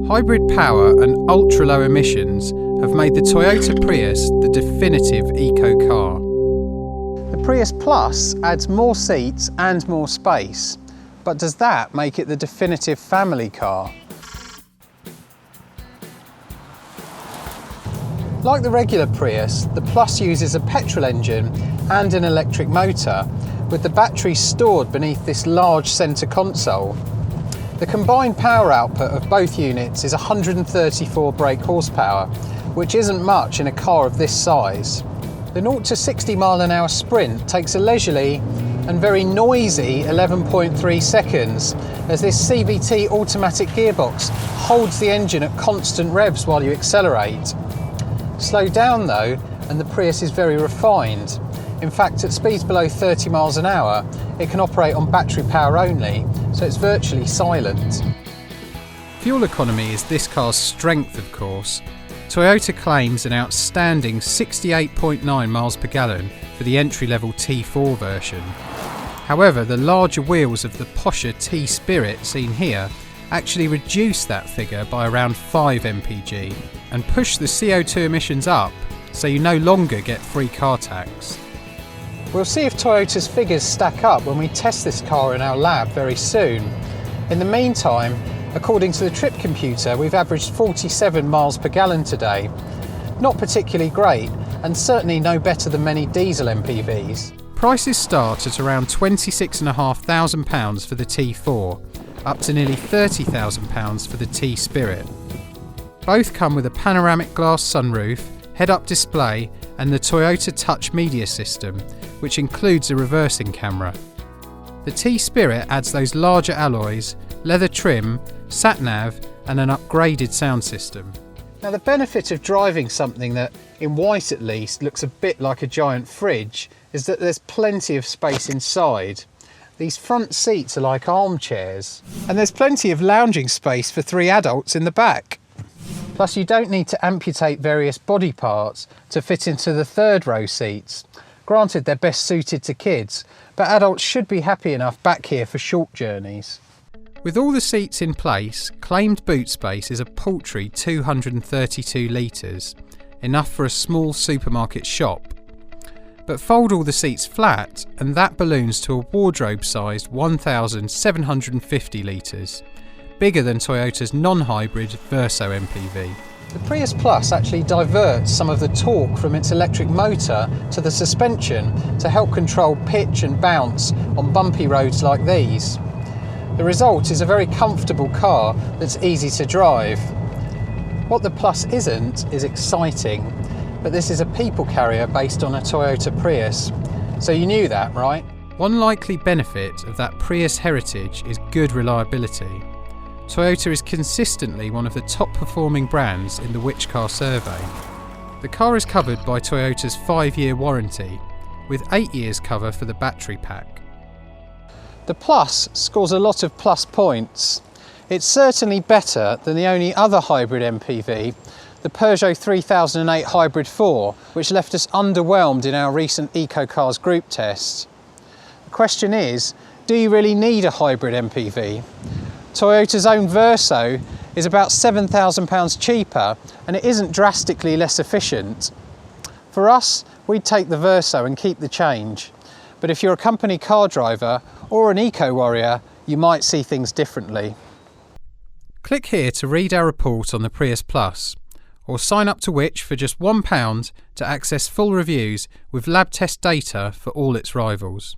Hybrid power and ultra-low emissions have made the Toyota Prius the definitive eco car. The Prius Plus adds more seats and more space, but does that make it the definitive family car? Like the regular Prius, the Plus uses a petrol engine and an electric motor, with the battery stored beneath this large centre console. The combined power output of both units is 134 brake horsepower, which isn't much in a car of this size. The 0 to 60 mph sprint takes a leisurely and very noisy 11.3 seconds, as this CVT automatic gearbox holds the engine at constant revs while you accelerate. Slow down though, and the Prius is very refined. In fact, at speeds below 30 miles an hour, it can operate on battery power only, so it's virtually silent. Fuel economy is this car's strength, of course. Toyota claims an outstanding 68.9 miles per gallon for the entry-level T4 version. However, the larger wheels of the posher T-Spirit seen here actually reduce that figure by around 5 mpg and push the CO2 emissions up, so you no longer get free car tax. We'll see if Toyota's figures stack up when we test this car in our lab very soon. In the meantime, according to the trip computer, we've averaged 47 miles per gallon today. Not particularly great, and certainly no better than many diesel MPVs. Prices start at around £26,500 for the T4, up to nearly £30,000 for the T-Spirit. Both come with a panoramic glass sunroof, head-up display and the Toyota Touch media system, which includes a reversing camera. The T-Spirit adds those larger alloys, leather trim, sat-nav and an upgraded sound system. Now, the benefit of driving something that, in white at least, looks a bit like a giant fridge is that there's plenty of space inside. These front seats are like armchairs, and there's plenty of lounging space for 3 adults in the back. Plus, you don't need to amputate various body parts to fit into the 3rd row seats. Granted, they're best suited to kids, but adults should be happy enough back here for short journeys. With all the seats in place, claimed boot space is a paltry 232 litres, enough for a small supermarket shop. But fold all the seats flat and that balloons to a wardrobe-sized 1,750 litres, bigger than Toyota's non-hybrid Verso MPV. The Prius Plus actually diverts some of the torque from its electric motor to the suspension to help control pitch and bounce on bumpy roads like these. The result is a very comfortable car that's easy to drive. What the Plus isn't is exciting, but this is a people carrier based on a Toyota Prius. So you knew that, right? One likely benefit of that Prius heritage is good reliability. Toyota is consistently one of the top performing brands in the Which Car survey. The car is covered by Toyota's 5-year warranty, with 8 years cover for the battery pack. The Plus scores a lot of plus points. It's certainly better than the only other hybrid MPV, the Peugeot 3008 Hybrid 4, which left us underwhelmed in our recent EcoCars group test. The question is, do you really need a hybrid MPV? Toyota's own Verso is about £7,000 cheaper and it isn't drastically less efficient. For us, we'd take the Verso and keep the change. But if you're a company car driver or an eco-warrior, you might see things differently. Click here to read our report on the Prius Plus, or sign up to Which for just £1 to access full reviews with lab test data for all its rivals.